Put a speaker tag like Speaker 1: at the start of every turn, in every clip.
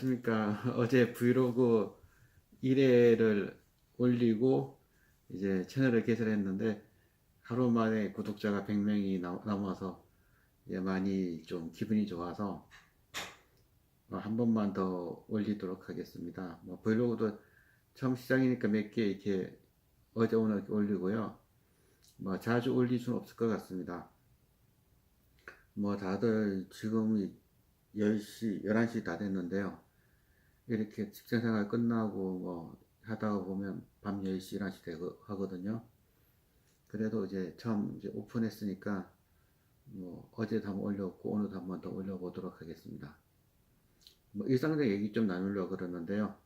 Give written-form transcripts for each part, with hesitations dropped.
Speaker 1: 안녕하십니까. 어제 브이로그 1회를 올리고 이제 채널을 개설했는데 하루 만에 구독자가 100명이 넘어서 이제 많이 좀 기분이 좋아서 한 번만 더 올리도록 하겠습니다. 뭐 브이로그도 처음 시작이니까 몇 개 이렇게 어제 오늘 이렇게 올리고요. 뭐 자주 올릴 수는 없을 것 같습니다. 뭐 다들 지금 10시, 11시 다 됐는데요. 이렇게 직장생활 끝나고 뭐 하다가 보면 밤 10시, 11시 되고 하거든요. 그래도 이제 처음 이제 오픈했으니까 뭐 어제도 한번 올렸고 오늘도 한번 더 올려보도록 하겠습니다. 뭐 일상적 얘기 좀 나누려고 그러는데요.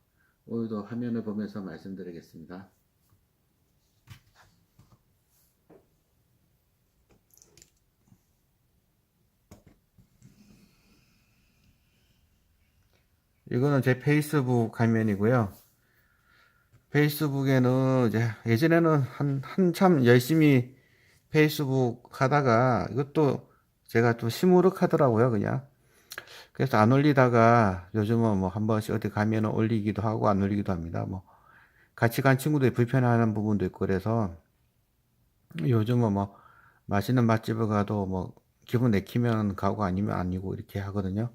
Speaker 1: 오늘도 화면을 보면서 말씀드리겠습니다. 이거는 제 페이스북 화면이고요. 페이스북에는 이제 예전에는 한참 열심히 페이스북 하다가 이것도 제가 또 시무룩하더라고요, 그냥. 그래서 안 올리다가 요즘은 뭐 한 번씩 어디 가면 올리기도 하고 안 올리기도 합니다. 뭐 같이 간 친구들이 불편해하는 부분도 있고 그래서 요즘은 뭐 맛있는 맛집을 가도 뭐 기분 내키면 가고 아니면 아니고 이렇게 하거든요.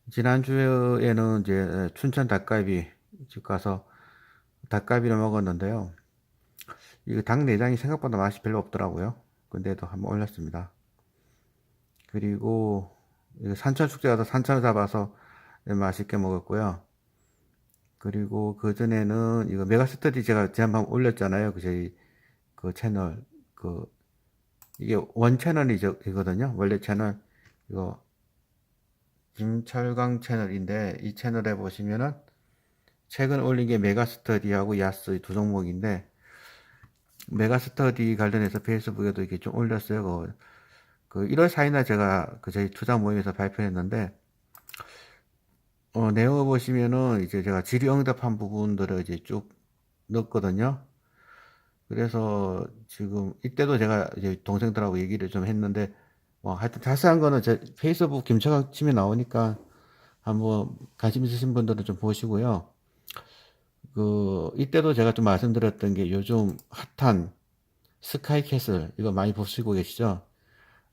Speaker 1: 지난주에는 이제 춘천 닭갈비 집 가서 닭갈비를 먹었는데요. 이거 닭 내장이 생각보다 맛이 별로 없더라고요. 근데도 한번 올렸습니다. 그리고 산천 축제 가서 산천을 잡아서 맛있게 먹었고요. 그리고 그 전에는 이거 메가스터디 제가 지난번 올렸잖아요. 그 저희 그 채널 그 이게 원 채널이거든요. 원래 채널 이거 김철강 채널인데 이 채널에 보시면은 최근 올린 게 메가스터디하고 야스 두 종목인데 메가스터디 관련해서 페이스북에도 이렇게 좀 올렸어요. 그 1월 4일날 제가 그 저희 투자 모임에서 발표했는데 내용을 보시면은 이제 제가 질의응답한 부분들을 이제 쭉 넣었거든요. 그래서 지금 이때도 제가 이제 동생들하고 얘기를 좀 했는데 뭐 하여튼 자세한 거는 제 페이스북 김철강 치면 나오니까 한번 관심 있으신 분들은 좀 보시고요. 그 이때도 제가 좀 말씀드렸던 게 요즘 핫한 스카이캐슬 이거 많이 보시고 계시죠?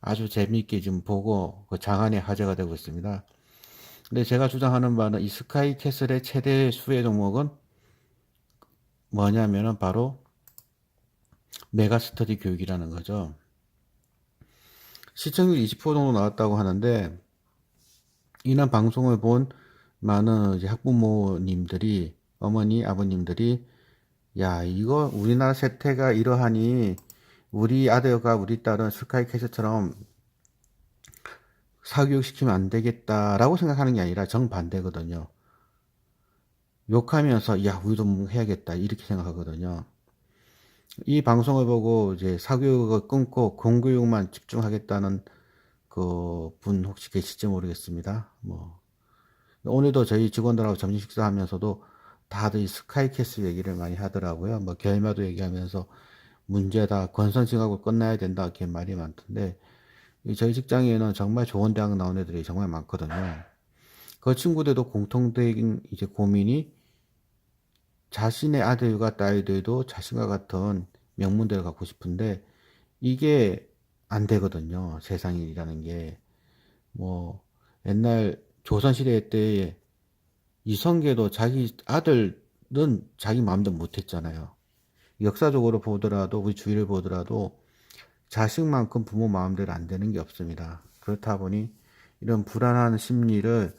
Speaker 1: 아주 재미있게 지금 보고 그 장안의 화제가 되고 있습니다. 근데 제가 주장하는 바는 이 스카이캐슬의 최대 수혜 종목은 뭐냐면은 바로 메가스터디 교육이라는 거죠. 시청률 20% 정도 나왔다고 하는데 이날 방송을 본 많은 이제 학부모님들이 어머니 아버님들이 야 이거 우리나라 세태가 이러하니 우리 아들과 우리 딸은 스카이캐슬처럼 사교육 시키면 안 되겠다라고 생각하는 게 아니라 정반대거든요. 욕하면서 야 우리도 뭐 해야겠다 이렇게 생각하거든요. 이 방송을 보고 이제 사교육을 끊고 공교육만 집중하겠다는 그 분 혹시 계실지 모르겠습니다. 뭐 오늘도 저희 직원들하고 점심 식사하면서도 다들 이 스카이캐슬 얘기를 많이 하더라고요. 뭐 결마도 얘기하면서 문제다, 권선징악으로 끝나야 된다 이렇게 말이 많던데 저희 직장에는 정말 좋은 대학 나온 애들이 정말 많거든요. 그 친구들도 공통된 이제 고민이 자신의 아들과 딸들도 자신과 같은 명문대를 갖고 싶은데 이게 안 되거든요. 세상이라는 게. 뭐 옛날 조선시대 때 이성계도 자기 아들은 자기 마음대로 못했잖아요. 역사적으로 보더라도 우리 주위를 보더라도 자식만큼 부모 마음대로 안 되는 게 없습니다. 그렇다 보니 이런 불안한 심리를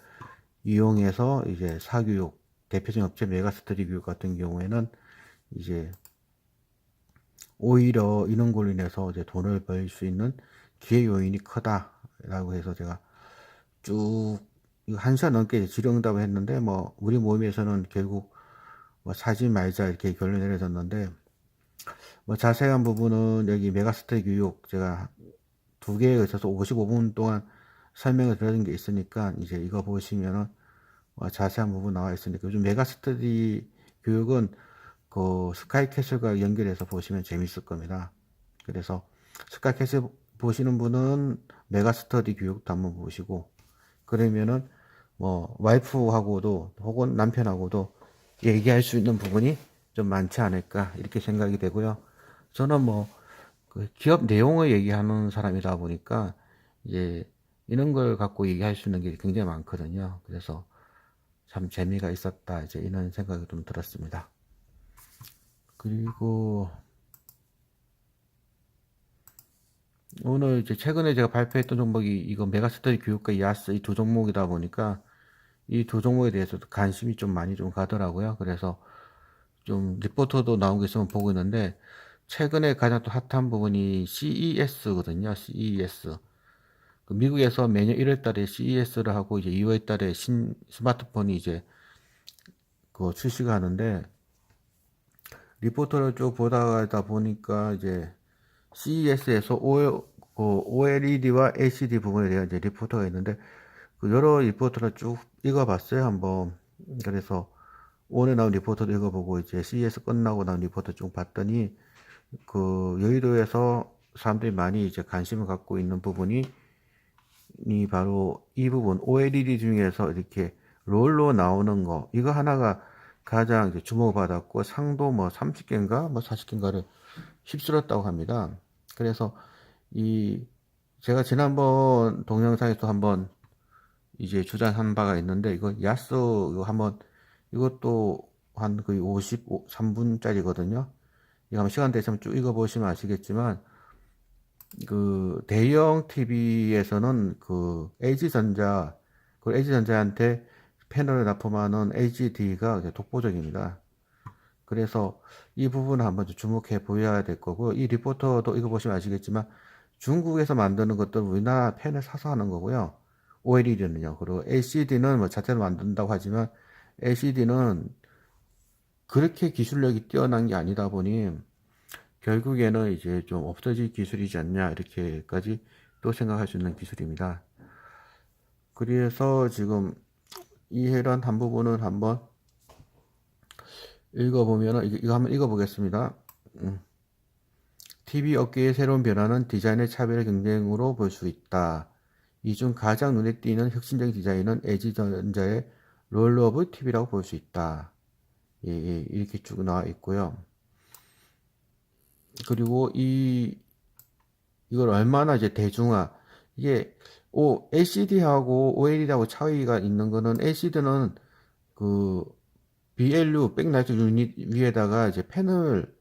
Speaker 1: 이용해서 이제 사교육 대표적인 업체 메가스터디 교육 같은 경우에는 이제 오히려 이런 걸로 인해서 이제 돈을 벌 수 있는 기회 요인이 크다라고 해서 제가 쭉 한 시간 넘게 질의응답을 했는데 뭐 우리 모임에서는 결국 뭐 사지 말자 이렇게 결론 내려졌는데 뭐 자세한 부분은 여기 메가스터디 교육 제가 두 개에 있어서 55분 동안 설명을 드린 게 있으니까 이제 이거 보시면은 자세한 부분 나와 있으니까 요즘 메가스터디 교육은 그 스카이캐슬과 연결해서 보시면 재밌을 겁니다. 그래서 스카이캐슬 보시는 분은 메가스터디 교육도 한번 보시고 그러면은 뭐 와이프하고도 혹은 남편하고도 얘기할 수 있는 부분이 좀 많지 않을까 이렇게 생각이 되고요. 저는 뭐 그 기업 내용을 얘기하는 사람이다 보니까 이제 이런 걸 갖고 얘기할 수 있는 게 굉장히 많거든요. 그래서 참 재미가 있었다 이제 이런 생각이 좀 들었습니다. 그리고 오늘 이제 최근에 제가 발표했던 종목이 이거 메가스터디 교육과 야스 이 두 종목이다 보니까 이 두 종목에 대해서도 관심이 좀 많이 좀 가더라고요. 그래서 좀 리포터도 나온 게 있으면 보고 있는데 최근에 가장 또 핫한 부분이 CES거든요. CES. 그 미국에서 매년 1월 달에 CES를 하고 이제 2월 달에 신 스마트폰이 이제 그 출시가 하는데 리포터를 쭉 보다가 보니까 이제 CES에서 OLED와 LCD 부분에 대한 이제 리포터가 있는데 그 여러 리포터를 쭉 읽어봤어요 한번. 그래서 오늘 나온 리포터도 읽어보고 이제 CES 끝나고 나온 리포터 쭉 봤더니 그 여의도에서 사람들이 많이 이제 관심을 갖고 있는 부분이 바로 이 부분 OLED 중에서 이렇게 롤로 나오는 거 이거 하나가 가장 이제 주목을 받았고 상도 뭐 30개인가 뭐 40개인가를 휩쓸었다고 합니다. 그래서 이 제가 지난번 동영상에서 한번 이제 주장한 바가 있는데 이거 야스 이거 한번 이것도 한 거의 53분짜리거든요. 이거 한번 시간 되시면 쭉 읽어보시면 아시겠지만 그 대형 TV에서는 그 LG전자 그 LG전자한테 패널을 납품하는 LGD가 독보적입니다. 그래서 이 부분을 한번 주목해 보여야 될 거고 이 리포터도 읽어보시면 아시겠지만 중국에서 만드는 것들 우리나라 펜을 사서 하는 거고요. OLED는요. 그리고 LCD는 뭐 자체로 만든다고 하지만 LCD는 그렇게 기술력이 뛰어난 게 아니다 보니 결국에는 이제 좀 없어질 기술이지 않냐 이렇게까지 또 생각할 수 있는 기술입니다. 그래서 지금 이해란 한 부분은 한번 읽어보면은 이거 한번 읽어보겠습니다. TV 업계의 새로운 변화는 디자인의 차별 경쟁으로 볼 수 있다. 이 중 가장 눈에 띄는 혁신적인 디자인은 LG전자의 롤러 오브 TV라고 볼 수 있다. 예, 예, 이렇게 쭉 나와 있고요. 그리고 이걸 얼마나 이제 대중화 이게 LCD하고 OLED하고 차이가 있는 거는 LCD는 그 BLU 백라이트 유닛 위에다가 이제 패널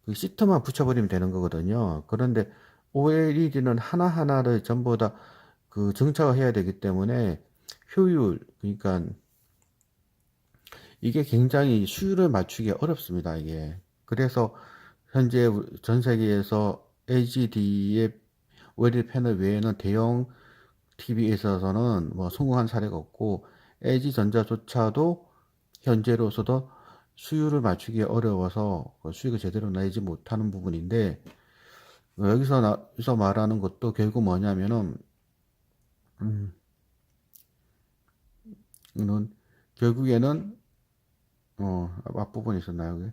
Speaker 1: 그 시트만 붙여버리면 되는 거거든요. 그런데 OLED는 하나하나를 전부 다 그 정착을 해야 되기 때문에 효율, 그러니까 이게 굉장히 수율을 맞추기 어렵습니다, 이게. 그래서 현재 전 세계에서 LGD의 OLED 패널 외에는 대형 TV에 있어서는 뭐 성공한 사례가 없고 LG전자조차도 현재로서도 수율을 맞추기 어려워서 수익을 제대로 내지 못하는 부분인데 여기서 말하는 것도 결국 뭐냐면은 이는 결국에는 앞부분에 있었나요? 그게?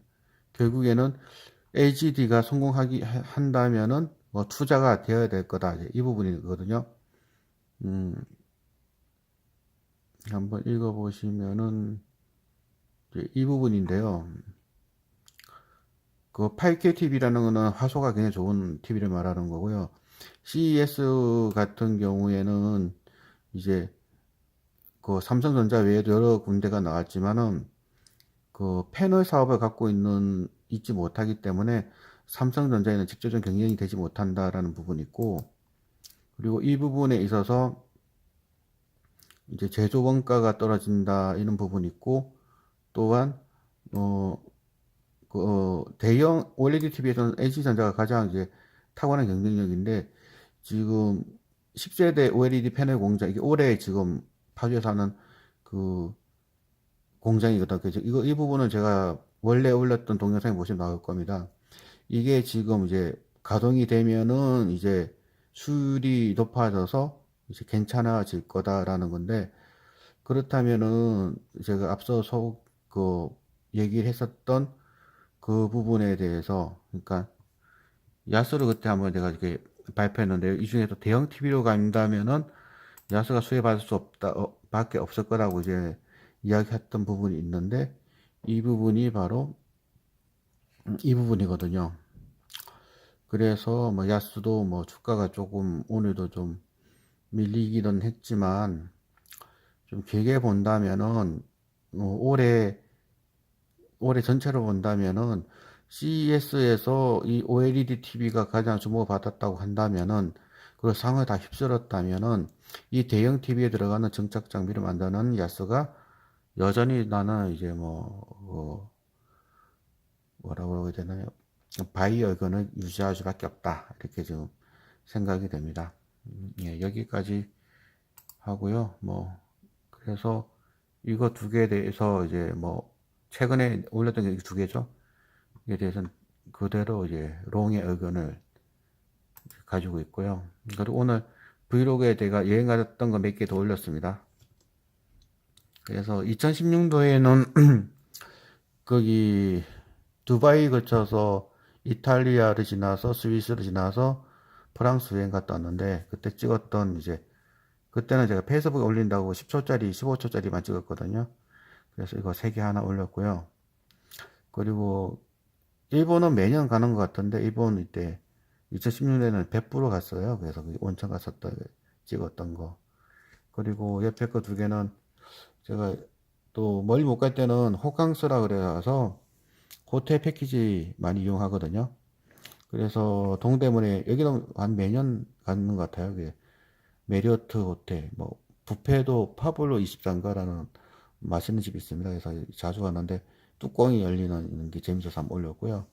Speaker 1: 결국에는 LGD가 성공하기 한다면은 뭐 투자가 되어야 될 거다 이 부분이거든요. 한번 읽어보시면은 이 부분인데요. 그 8K TV라는 거는 화소가 굉장히 좋은 TV를 말하는 거고요. CES 같은 경우에는 이제 그 삼성전자 외에도 여러 군데가 나왔지만은 그 패널 사업을 갖고 있지 못하기 때문에 삼성전자에는 직접적인 경쟁이 되지 못한다라는 부분이 있고 그리고 이 부분에 있어서 이제 제조 원가가 떨어진다 이런 부분이 있고 또한 대형 OLED TV에서는 LG전자가 가장 이제 탁월한 경쟁력인데 지금 10세대 OLED 패널 공장 이게 올해 지금 파주에서 하는 그 공장이거든요. 그래서 이 부분은 제가 원래 올렸던 동영상에 보시면 나올 겁니다. 이게 지금 이제 가동이 되면은 이제 수율이 높아져서 이제 괜찮아질 거다라는 건데 그렇다면은 제가 앞서 그 얘기를 했었던 그 부분에 대해서 그러니까 야스를 그때 한번 제가 이렇게 발표했는데 이 중에서 대형 TV로 간다면은 야스가 수혜받을 수 없다 밖에 없을 거라고 이제 이야기했던 부분이 있는데, 이 부분이 바로 이 부분이거든요. 그래서 뭐 야수도 뭐 주가가 조금 오늘도 좀 밀리기는 했지만, 좀 길게 본다면은 올해 전체로 본다면은 CES에서 이 OLED TV가 가장 주목을 받았다고 한다면은, 그 상을 다 휩쓸었다면은 이 대형 TV에 들어가는 증착 장비를 만드는 야스가 여전히 나는 이제 뭐라고 해야 되나요? 바이 의견을 유지할 수밖에 없다, 이렇게 지금 생각이 됩니다. 예, 여기까지 하고요. 그래서 이거 두 개에 대해서 이제 최근에 올렸던 게 두 개죠. 이에 대해서는 그대로 이제 롱의 의견을 가지고 있고요. 그리고 오늘 브이로그에 제가 여행 갔던 거 몇 개 더 올렸습니다. 그래서 2016년도에는 거기 두바이 거쳐서 이탈리아를 지나서 스위스를 지나서 프랑스 여행 갔다 왔는데, 그때 찍었던 이제 그때는 제가 페이스북에 올린다고 10초짜리 15초짜리만 찍었거든요. 그래서 이거 3개 하나 올렸고요. 그리고 일본은 매년 가는 것 같은데, 일본 이때 2016년에는 벳부로 갔어요. 그래서 그 온천 갔었다 찍었던 거. 그리고 옆에 거 두 개는 제가 또 멀리 못 갈 때는 호캉스라 그래서 호텔 패키지 많이 이용하거든요. 그래서 동대문에, 여기는 한 매년 가는 것 같아요. 그게 메리어트 호텔, 뷔페도 파블로 24인가라는 맛있는 집이 있습니다. 그래서 자주 갔는데 뚜껑이 열리는 게 재밌어서 한번 올렸고요.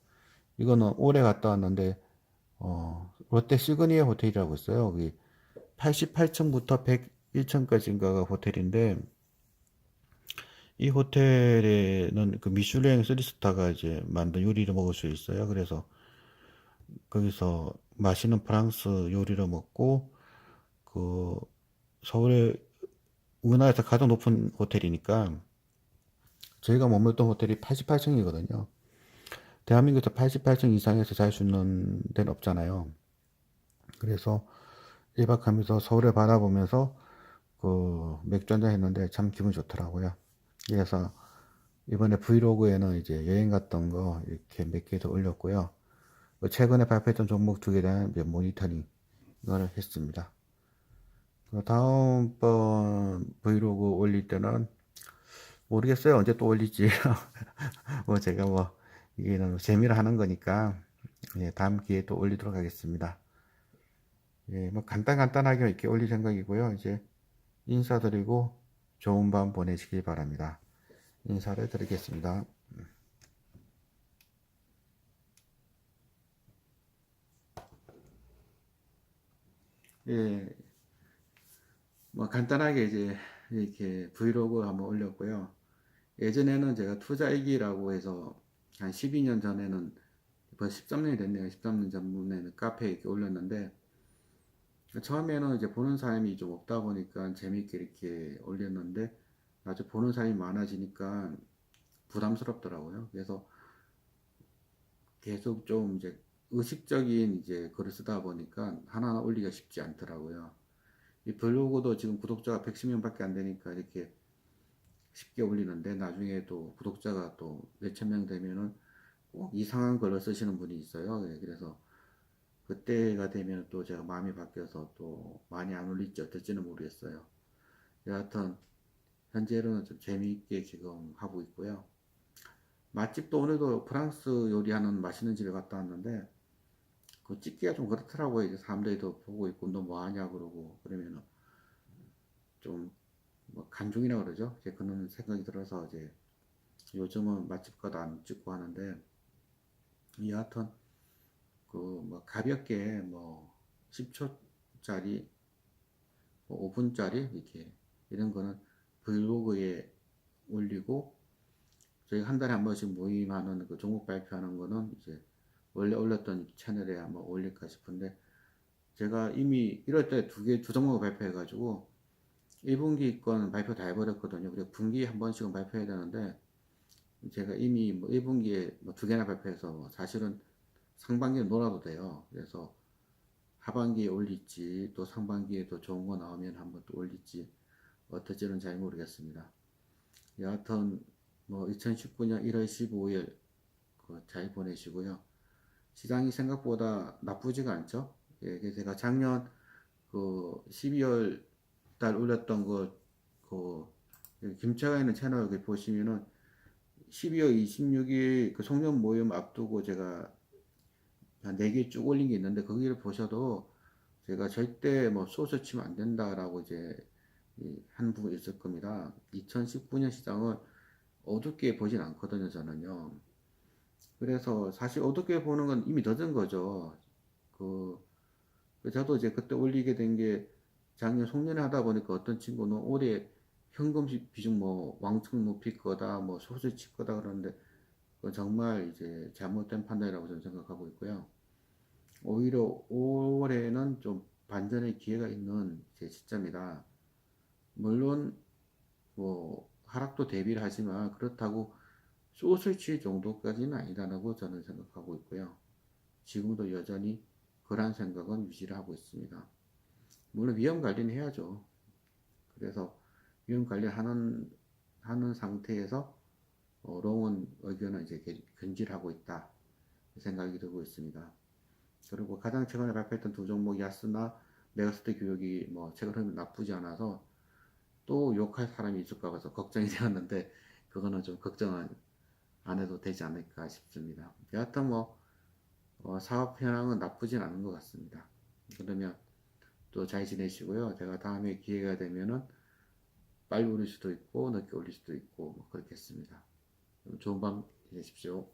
Speaker 1: 이거는 올해 갔다 왔는데 롯데 시그니에 호텔이라고 있어요. 여기 88층부터 101층까지인가가 호텔인데, 이 호텔에는 그 미슐랭 3스타가 이제 만든 요리를 먹을 수 있어요. 그래서 거기서 맛있는 프랑스 요리를 먹고, 그 서울에 우리나라에서 가장 높은 호텔이니까, 저희가 머물던 호텔이 88층이거든요. 대한민국에서 88층 이상에서 잘 수 있는 데는 없잖아요. 그래서 1박 하면서 서울을 바라보면서 그 맥주 한잔 했는데 참 기분 좋더라고요. 그래서 이번에 브이로그에는 이제 여행 갔던 거 이렇게 몇 개 더 올렸고요. 최근에 발표했던 종목 두 개에 대한 이제 모니터링을 했습니다. 다음번 브이로그 올릴 때는 모르겠어요. 언제 또 올릴지. 제가 이게 재미로 하는 거니까, 예, 다음 기회에 또 올리도록 하겠습니다. 예, 간단하게 이렇게 올릴 생각이고요. 이제 인사드리고 좋은 밤 보내시길 바랍니다. 인사를 드리겠습니다. 예, 간단하게 이제 이렇게 브이로그 한번 올렸고요. 예전에는 제가 투자일기라고 해서 한 12년 전에는, 벌써 13년이 됐네요. 13년 전에는 카페에 이렇게 올렸는데, 처음에는 이제 보는 사람이 좀 없다 보니까 재밌게 이렇게 올렸는데, 아주 보는 사람이 많아지니까 부담스럽더라고요. 그래서 계속 좀 이제 의식적인 이제 글을 쓰다 보니까 하나하나 올리기가 쉽지 않더라고요. 이 블로그도 지금 구독자가 110명밖에 안 되니까 이렇게 쉽게 올리는데, 나중에 또 구독자가 또 몇천 명 되면은 꼭 이상한 글을 쓰시는 분이 있어요. 예, 그래서 그때가 되면 또 제가 마음이 바뀌어서 또 많이 안 올릴지 어떨지는 모르겠어요. 여하튼 현재로는 좀 재미있게 지금 하고 있고요. 맛집도 오늘도 프랑스 요리하는 맛있는 집에 갔다 왔는데, 그 찍기가 좀 그렇더라고요. 이제 사람들이 더 보고 있고 너 뭐 하냐 그러고 그러면은 좀 간중이라 그러죠. 이제 그런 생각이 들어서 이제 요즘은 맛집가도 안 찍고 하는데, 여하튼 가볍게 10초짜리 5분짜리 이렇게 이런 거는 브이로그에 올리고, 저희 한 달에 한 번씩 모임하는 그 종목 발표하는 거는 이제 원래 올렸던 채널에 한번 올릴까 싶은데, 제가 이미 1월 달에 두 종목을 발표해가지고 1분기 건 발표 다 해버렸거든요. 그리고 분기에 한 번씩은 발표해야 되는데, 제가 이미 1분기에 두 개나 발표해서 사실은 상반기에 놀아도 돼요. 그래서 하반기에 올릴지 또 상반기에 도 좋은 거 나오면 한번 또 올릴지 어떨지는 잘 모르겠습니다. 여하튼 뭐 2019년 1월 15일 잘 보내시고요. 시장이 생각보다 나쁘지가 않죠. 예, 그래서 제가 작년 12월 달 올렸던 김채가 있는 채널 여기 보시면은 12월 26일 송년 모임 앞두고 제가 한 4개 쭉 올린 게 있는데 거기를 보셔도 제가 절대 뭐 소스 치면 안 된다라고 이제 한 부분이 있을 겁니다. 2019년 시장을 어둡게 보진 않거든요, 저는요. 그래서 사실 어둡게 보는 건 이미 늦은 거죠. 그, 저도 이제 그때 올리게 된 게 작년 송년회 하다 보니까 어떤 친구는 올해 현금 비중 뭐 왕창 높일 거다, 뭐 소스 칠 거다 그러는데 그건 정말 이제 잘못된 판단이라고 저는 생각하고 있고요. 오히려 올해는 좀 반전의 기회가 있는 제 시점이다. 물론 뭐 하락도 대비를 하지만 그렇다고 숏을 칠 정도까지는 아니다라고 저는 생각하고 있고요. 지금도 여전히 그러한 생각은 유지를 하고 있습니다. 물론 위험 관리는 해야죠. 그래서 위험 관리하는 상태에서 롱은 의견을 이제 견지하고 있다 생각이 들고 있습니다. 그리고 가장 최근에 발표했던 두 종목 야스나 메가스터 교육이 뭐 최근 흐름이 나쁘지 않아서 또 욕할 사람이 있을까 봐서 걱정이 되었는데 그거는 좀 걱정 안 해도 되지 않을까 싶습니다. 여하튼 뭐 사업 현황은 나쁘진 않은 것 같습니다. 그러면 또 잘 지내시고요. 제가 다음에 기회가 되면은 빨리 올릴 수도 있고 늦게 올릴 수도 있고 뭐 그렇겠습니다. 좋은 밤 되십시오.